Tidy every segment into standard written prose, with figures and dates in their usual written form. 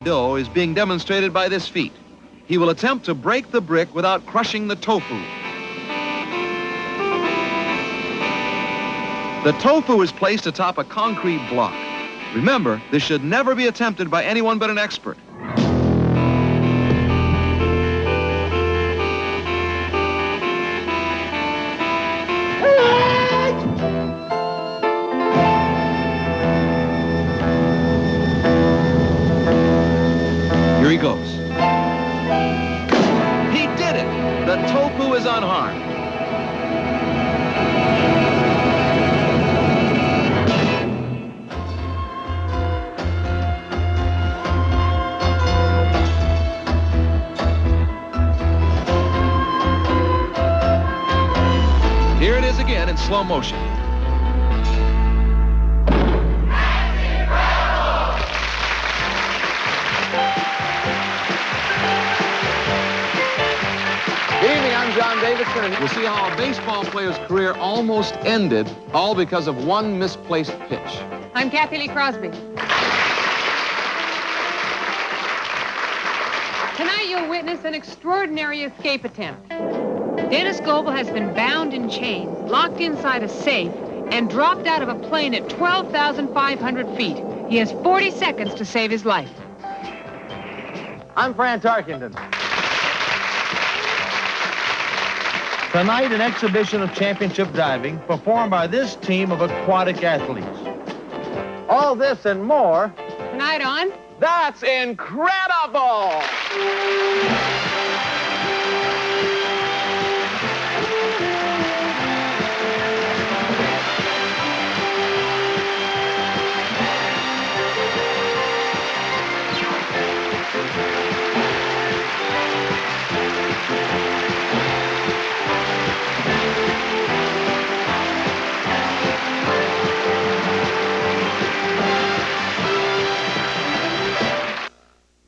Dough is being demonstrated by this feat. He will attempt to break the brick without crushing the tofu. The tofu is placed atop a concrete block. Remember, this should never be attempted by anyone but an expert. Here he goes. He did it! The tofu is unharmed. Here it is again in slow motion. Good evening, I'm John Davidson, and We'll see how a baseball player's career almost ended, all because of one misplaced pitch. I'm Kathy Lee Crosby. Tonight you'll witness an extraordinary escape attempt. Dennis Goebel has been bound in chains, locked inside a safe, and dropped out of a plane at 12,500 feet. He has 40 seconds to save his life. I'm Fran Tarkington. Tonight, an exhibition of championship diving performed by this team of aquatic athletes. All this and more. Tonight on That's incredible!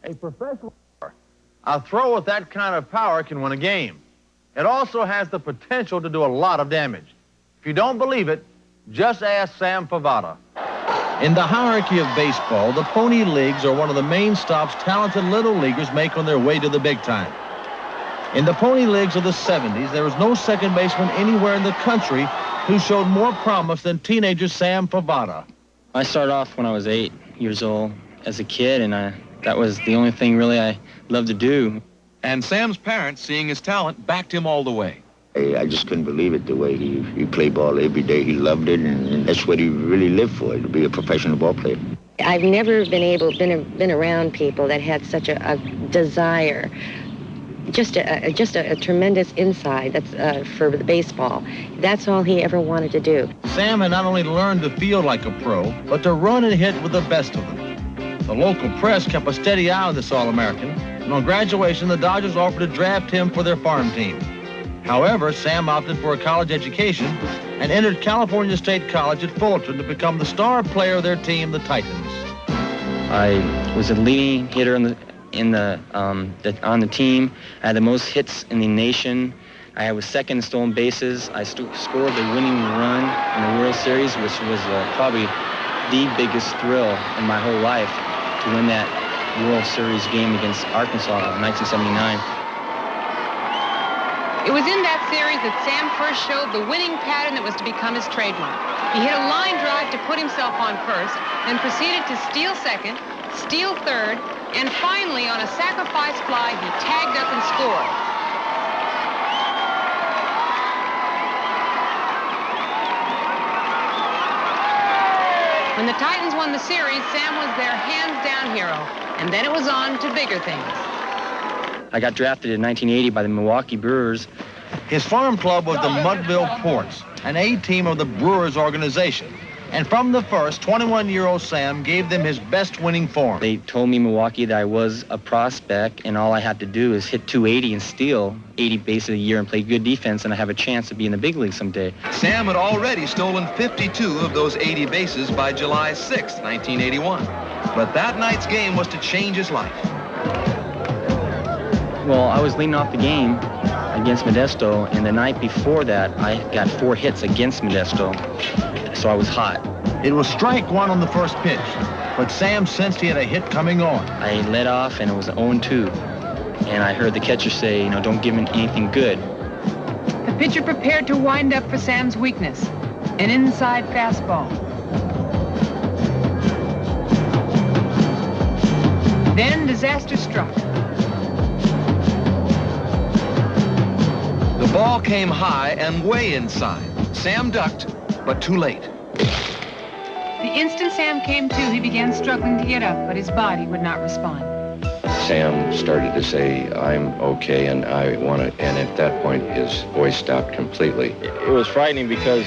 A professional a throw with that kind of power can win a game. It also has the potential to do a lot of damage. If you don't believe it, just ask Sam Favada. In the hierarchy of baseball, the Pony Leagues are one of the main stops talented little leaguers make on their way to the big time. In the Pony Leagues of the 70s, there was no second baseman anywhere in the country who showed more promise than teenager Sam Favada. I started off when I was 8 years old as a kid, and that was the only thing really I loved to do. And Sam's parents, seeing his talent, backed him all the way. I just couldn't believe it, the way he played ball every day. He loved it, and that's what he really lived for, to be a professional ball player. I've never been around people that had such a desire, just a tremendous inside that's for the baseball. That's all he ever wanted to do. Sam had not only learned to feel like a pro, but to run and hit with the best of them. The local press kept a steady eye on this All-American, and on graduation, the Dodgers offered to draft him for their farm team. However, Sam opted for a college education and entered California State College at Fullerton to become the star player of their team, the Titans. I was a leading hitter on the team. I had the most hits in the nation. I was second in stolen bases. I scored the winning run in the World Series, which was probably the biggest thrill in my whole life, to win that World Series game against Arkansas in 1979. It was in that series that Sam first showed the winning pattern that was to become his trademark. He hit a line drive to put himself on first, then proceeded to steal second, steal third, and finally, on a sacrifice fly, he tagged up and scored. When the Titans won the series, Sam was their hands-down hero, and then it was on to bigger things. I got drafted in 1980 by the Milwaukee Brewers. His farm club was the Mudville Ports, an A-team of the Brewers organization. And from the first, 21-year-old Sam gave them his best winning form. They told me, Milwaukee, that I was a prospect, and all I had to do is hit 280 and steal 80 bases a year and play good defense, and I have a chance to be in the big league someday. Sam had already stolen 52 of those 80 bases by July 6, 1981. But that night's game was to change his life. Well, I was leading off the game against Modesto, and the night before that, I got 4 hits against Modesto, so I was hot. It was strike one on the first pitch. but Sam sensed he had a hit coming on. I led off, and it was 0-2. And I heard the catcher say, don't give him anything good. The pitcher prepared to wind up for Sam's weakness, an inside fastball. Then disaster struck. The ball came high and way inside. Sam ducked, but too late. The instant Sam came to, he began struggling to get up, but his body would not respond. Sam started to say, I'm okay, and I want to, and at that point, his voice stopped completely. It was frightening because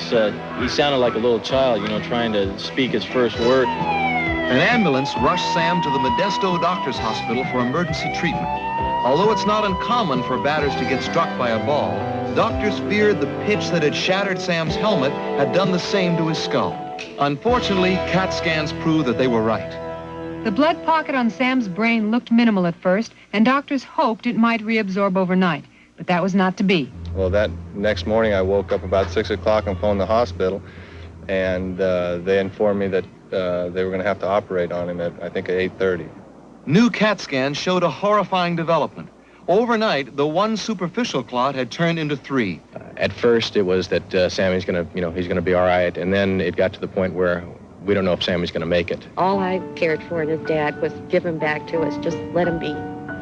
he sounded like a little child, trying to speak his first word. An ambulance rushed Sam to the Modesto Doctors Hospital for emergency treatment. Although it's not uncommon for batters to get struck by a ball, doctors feared the pitch that had shattered Sam's helmet had done the same to his skull. Unfortunately, CAT scans proved that they were right. The blood pocket on Sam's brain looked minimal at first, and doctors hoped it might reabsorb overnight, but that was not to be. Well, that next morning I woke up about 6 o'clock and phoned the hospital, and they informed me that they were going to have to operate on him at, I think, at 8:30. New CAT scans showed a horrifying development. Overnight, the one superficial clot had turned into 3. At first, it was that Sammy's going to, he's going to be all right, and then it got to the point where we don't know if Sammy's going to make it. All I cared for in his dad was give him back to us. Just let him be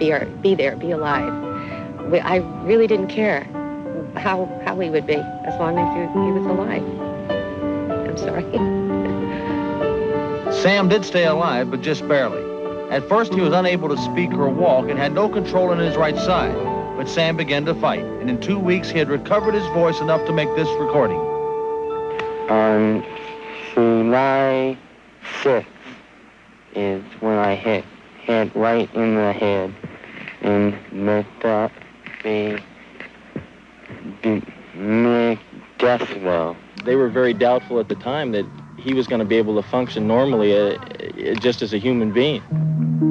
there, be alive. I really didn't care how he would be as long as he was alive. I'm sorry. Sam did stay alive, but just barely. At first, he was unable to speak or walk and had no control on his right side. But Sam began to fight, and in 2 weeks, he had recovered his voice enough to make this recording. On July 6th is when I hit right in the head and messed up the decibel. They were very doubtful at the time that he was going to be able to function normally just as a human being.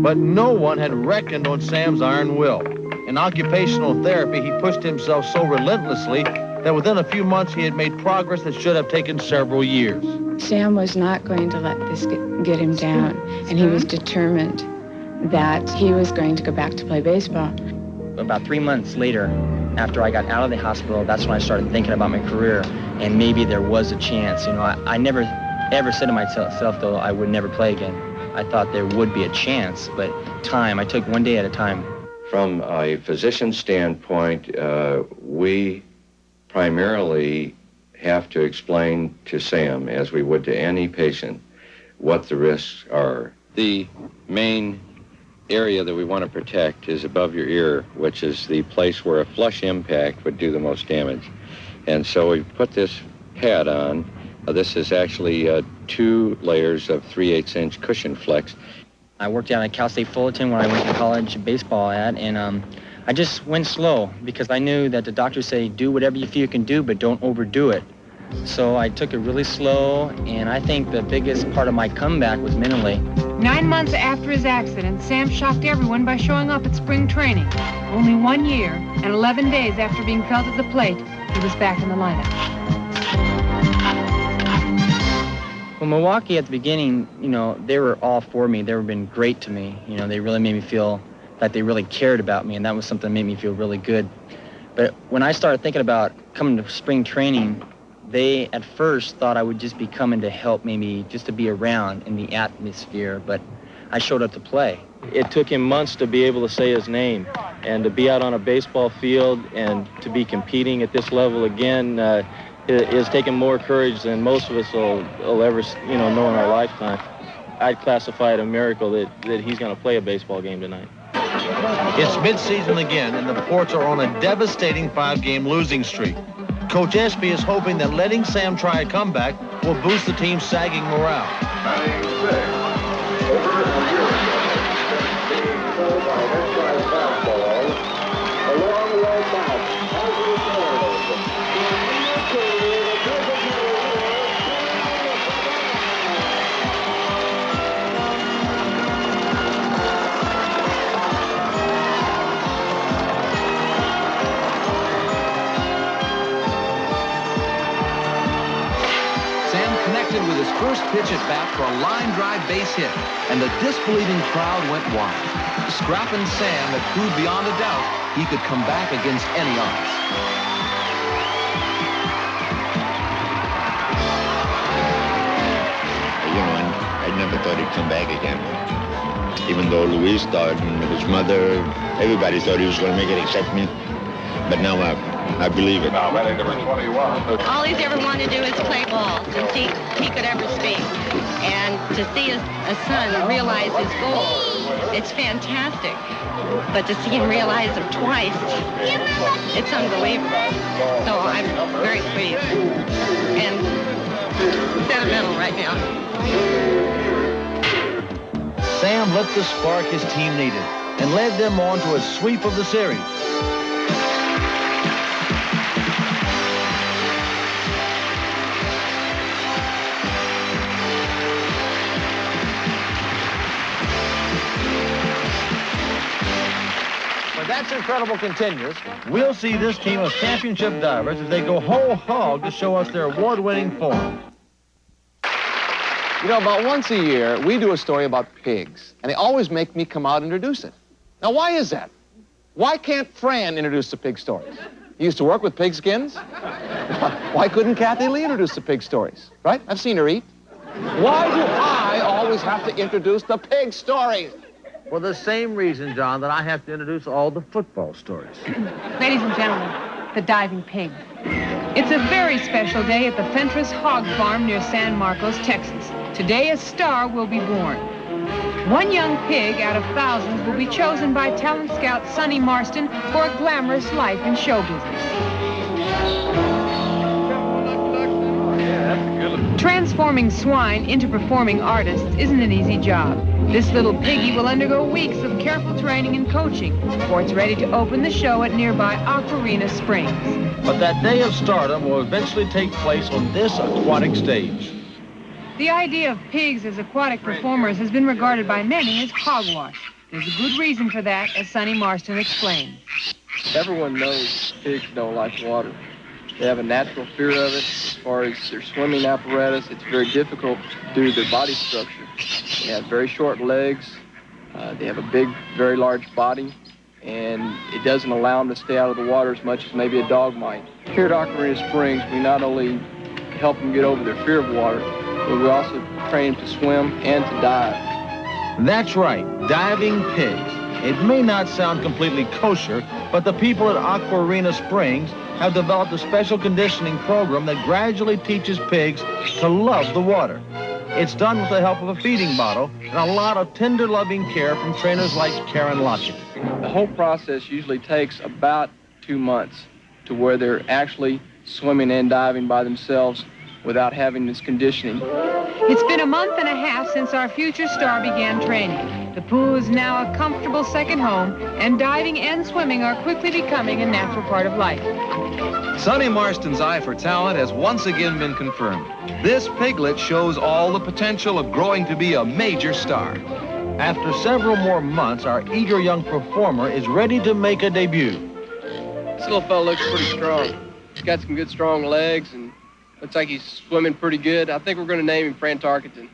But no one had reckoned on Sam's iron will. In occupational therapy, he pushed himself so relentlessly that within a few months he had made progress that should have taken several years. Sam was not going to let this get him down, and he was determined that he was going to go back to play baseball. About 3 months later, after I got out of the hospital, that's when I started thinking about my career, and maybe there was a chance. I never ever said to myself, though, I would never play again. I thought there would be a chance, but I took one day at a time. From a physician standpoint, we primarily have to explain to Sam, as we would to any patient, what the risks are. The main area that we want to protect is above your ear, which is the place where a flush impact would do the most damage. And so we put this pad on. This is actually 2 layers of 3/8-inch cushion flex. I worked out at Cal State Fullerton where I went to college baseball at, and I just went slow because I knew that the doctors say do whatever you feel you can do, but don't overdo it. So I took it really slow, and I think the biggest part of my comeback was mentally. 9 months after his accident, Sam shocked everyone by showing up at spring training. Only 1 year and 11 days after being felled at the plate, he was back in the lineup. Well, Milwaukee at the beginning, they were all for me. They were been great to me. They really made me feel that they really cared about me, and that was something that made me feel really good. But when I started thinking about coming to spring training, they at first thought I would just be coming to help, maybe just to be around in the atmosphere, but I showed up to play. It took him months to be able to say his name and to be out on a baseball field and to be competing at this level again. It has taken more courage than most of us will ever know in our lifetime. I'd classify it a miracle that he's going to play a baseball game tonight. It's midseason again, and the Ports are on a devastating 5-game losing streak. Coach Espy is hoping that letting Sam try a comeback will boost the team's sagging morale. Sam connected with his first pitch at bat for a line drive base hit, and the disbelieving crowd went wild. Scrappin' Sam had proved beyond a doubt he could come back against any odds. You know, I never thought he'd come back again. Even though Luis thought, and his mother, everybody thought he was going to make it except me. But now I believe it. Now, batting number 21. All he's ever wanted to do is play ball since he could ever speak. And to see a son realize his goal, it's fantastic. But to see him realize them twice, it's unbelievable. So I'm very pleased and sentimental right now. Sam lit the spark his team needed and led them on to a sweep of the series. When That's Incredible continues, we'll see this team of championship divers as they go whole hog to show us their award-winning form. You know, about once a year, we do a story about pigs, and they always make me come out and introduce it. Now, why is that? Why can't Fran introduce the pig stories? He used to work with pigskins. Why couldn't Kathy Lee introduce the pig stories, right? I've seen her eat. Why do I always have to introduce the pig stories? For the same reason, John, that I have to introduce all the football stories. Ladies and gentlemen, the diving pig. It's a very special day at the Fentress Hog Farm near San Marcos, Texas. Today, a star will be born. One young pig out of thousands will be chosen by talent scout Sonny Marston for a glamorous life in show business. Transforming swine into performing artists isn't an easy job. This little piggy will undergo weeks of careful training and coaching before it's ready to open the show at nearby Aquarina Springs. But that day of stardom will eventually take place on this aquatic stage. The idea of pigs as aquatic performers has been regarded by many as hogwash. There's a good reason for that, as Sonny Marston explained. Everyone knows pigs don't like water. They have a natural fear of it. As far as their swimming apparatus, it's very difficult due to their body structure. They have very short legs. They have a big, very large body, and it doesn't allow them to stay out of the water as much as maybe a dog might. Here at Aquarina Springs, we not only help them get over their fear of water, but we also train them to swim and to dive. That's right, diving pigs. It may not sound completely kosher, but the people at Aquarina Springs have developed a special conditioning program that gradually teaches pigs to love the water. It's done with the help of a feeding bottle and a lot of tender, loving care from trainers like Karen Lockett. The whole process usually takes about 2 months to where they're actually swimming and diving by themselves without having this conditioning. It's been a month and a half since our future star began training. The pool is now a comfortable second home, and diving and swimming are quickly becoming a natural part of life. Sonny Marston's eye for talent has once again been confirmed. This piglet shows all the potential of growing to be a major star. After several more months, our eager young performer is ready to make a debut. This little fella looks pretty strong. He's got some good strong legs and looks like he's swimming pretty good. I think we're going to name him Fran Tarkenton.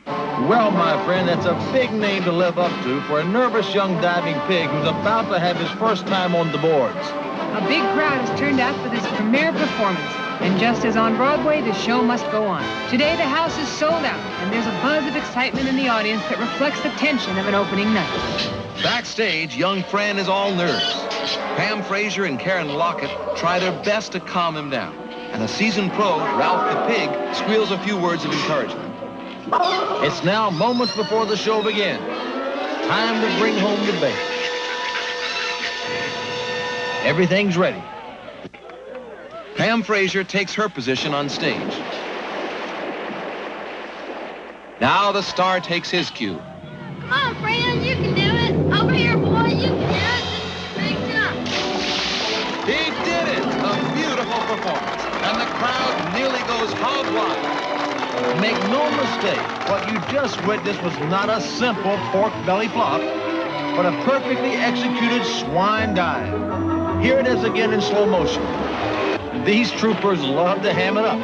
Well, my friend, that's a big name to live up to for a nervous young diving pig who's about to have his first time on the boards. A big crowd has turned out for this premiere performance. And just as on Broadway, the show must go on. Today, the house is sold out, and there's a buzz of excitement in the audience that reflects the tension of an opening night. Backstage, young Fran is all nerves. Pam Frazier and Karen Lockett try their best to calm him down. And a seasoned pro, Ralph the Pig, squeals a few words of encouragement. It's now moments before the show begins. Time to bring home the bait. Everything's ready. Pam Frazier takes her position on stage. Now the star takes his cue. Come on, Fran, you can do it. Over here, boy, you can do it. This is a big jump. He did it! A beautiful performance. And the crowd nearly goes hog wild. Make no mistake, what you just witnessed was not a simple pork belly flop, but a perfectly executed swine dive. Here it is again in slow motion. These troopers love to ham it up.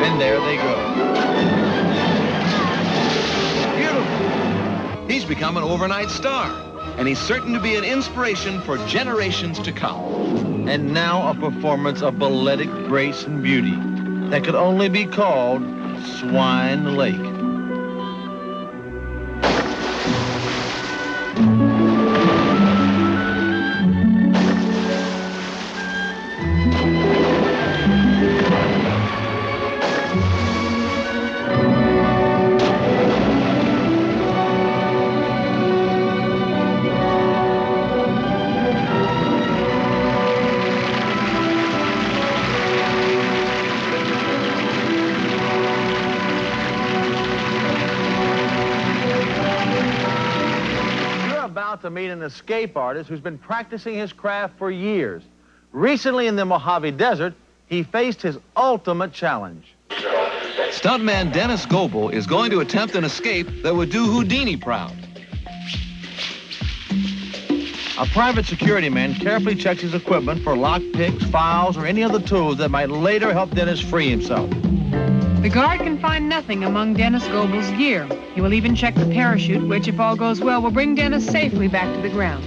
And there they go. Beautiful. He's become an overnight star, and he's certain to be an inspiration for generations to come. And now a performance of balletic grace and beauty that could only be called Swine Lake. To meet an escape artist who's been practicing his craft for years. Recently in the Mojave Desert, he faced his ultimate challenge. Stuntman Dennis Goebel is going to attempt an escape that would do Houdini proud. A private security man carefully checks his equipment for lockpicks, files, or any other tools that might later help Dennis free himself. The guard can find nothing among Dennis Goebel's gear. He will even check the parachute, which, if all goes well, will bring Dennis safely back to the ground.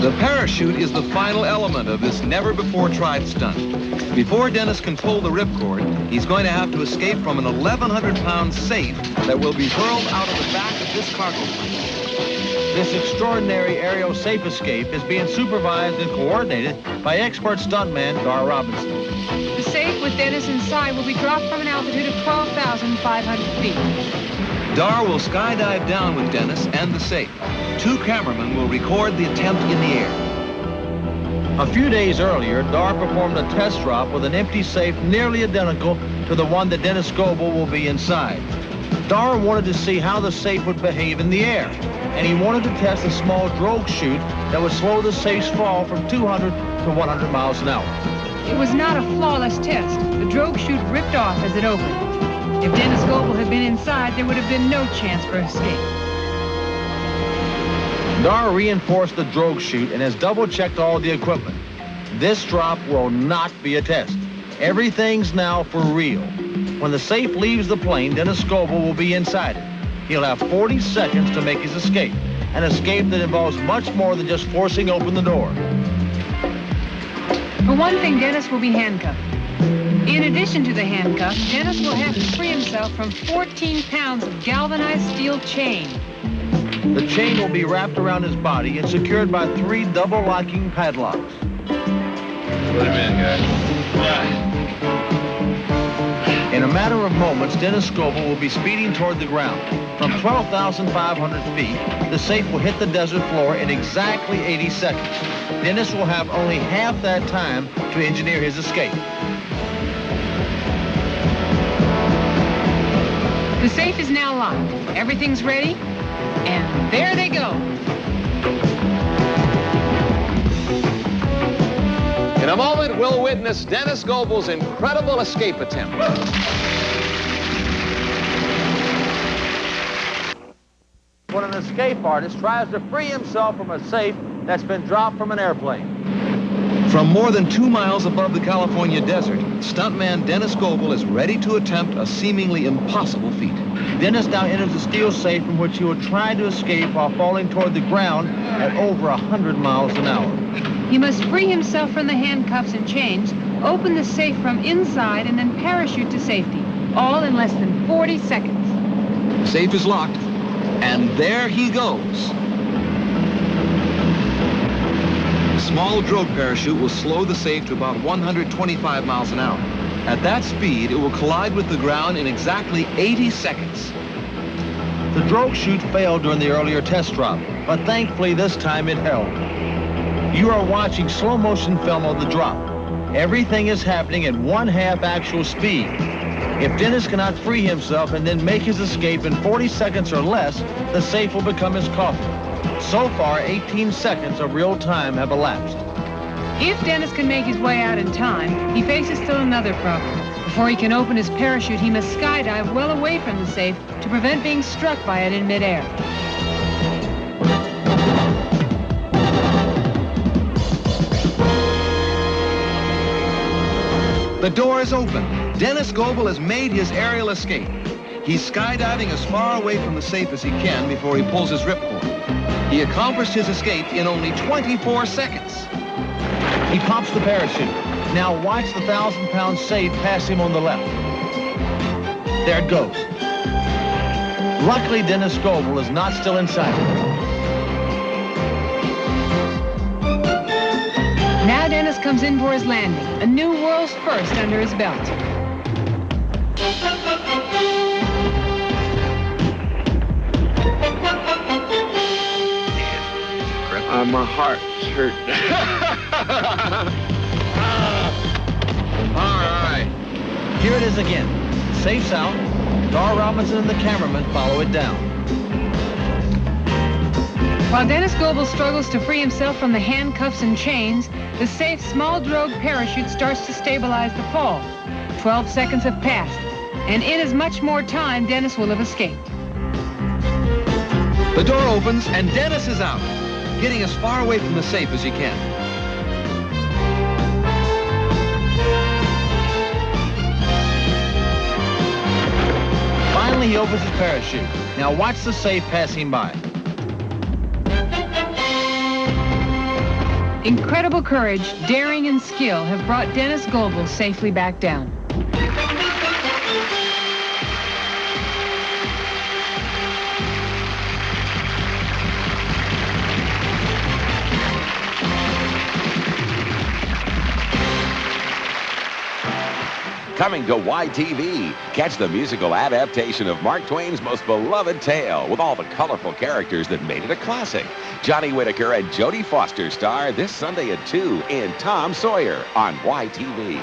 The parachute is the final element of this never-before-tried stunt. Before Dennis can pull the ripcord, he's going to have to escape from an 1,100-pound safe that will be hurled out of the back of this cargo plane. This extraordinary aerial safe escape is being supervised and coordinated by expert stuntman Dar Robinson. The safe with Dennis inside will be dropped from an altitude of 12,500 feet. Dar will skydive down with Dennis and the safe. 2 cameramen will record the attempt in the air. A few days earlier, Dar performed a test drop with an empty safe nearly identical to the one that Dennis Goebel will be inside. Dar wanted to see how the safe would behave in the air, and he wanted to test a small drogue chute that would slow the safe's fall from 200 to 100 miles an hour. It was not a flawless test. The drogue chute ripped off as it opened. If Dennis Goebel had been inside, there would have been no chance for escape. Dar reinforced the drogue chute and has double-checked all the equipment. This drop will not be a test. Everything's now for real. When the safe leaves the plane, Dennis Goebel will be inside it. He'll have 40 seconds to make his escape, an escape that involves much more than just forcing open the door. For one thing, Dennis will be handcuffed. In addition to the handcuffs, Dennis will have to free himself from 14 pounds of galvanized steel chain. The chain will be wrapped around his body and secured by 3 double-locking padlocks. Put him in, guys. In a matter of moments, Dennis Goebel will be speeding toward the ground. From 12,500 feet, the safe will hit the desert floor in exactly 80 seconds. Dennis will have only half that time to engineer his escape. The safe is now locked. Everything's ready, and there they go. In a moment, we'll witness Dennis Goebel's incredible escape attempt. When an escape artist tries to free himself from a safe that's been dropped from an airplane. From more than 2 miles above the California desert, stuntman Dennis Goebel is ready to attempt a seemingly impossible feat. Dennis now enters the steel safe from which he will try to escape while falling toward the ground at over 100 miles an hour. He must free himself from the handcuffs and chains, open the safe from inside, and then parachute to safety, all in less than 40 seconds. The safe is locked, and there he goes. A small drogue parachute will slow the safe to about 125 miles an hour. At that speed, it will collide with the ground in exactly 80 seconds. The drogue chute failed during the earlier test drop, but thankfully this time it held. You are watching slow motion film of the drop. Everything is happening at 1/2 actual speed. If Dennis cannot free himself and then make his escape in 40 seconds or less, the safe will become his coffin. So far, 18 seconds of real time have elapsed. If Dennis can make his way out in time, he faces still another problem. Before he can open his parachute, he must skydive well away from the safe to prevent being struck by it in midair. The door is open. Dennis Goebel has made his aerial escape. He's skydiving as far away from the safe as he can before he pulls his ripcord. He accomplished his escape in only 24 seconds. He pops the parachute. Now watch the 1,000-pound safe pass him on the left. There it goes. Luckily, Dennis Goebel is not still inside. Now Dennis comes in for his landing, a new world's first under his belt. My heart's hurt. All right. Here it is again. Safe's out. Dar Robinson and the cameraman follow it down. While Dennis Goebel struggles to free himself from the handcuffs and chains, the safe small drogue parachute starts to stabilize the fall. 12 seconds have passed, and in as much more time, Dennis will have escaped. The door opens and Dennis is out, getting as far away from the safe as he can. Finally, he opens his parachute. Now watch the safe pass him by. Incredible courage, daring, and skill have brought Dennis Goebel safely back down. Coming to YTV, catch the musical adaptation of Mark Twain's most beloved tale with all the colorful characters that made it a classic. Johnny Whitaker and Jodie Foster star this Sunday at 2 in Tom Sawyer on YTV.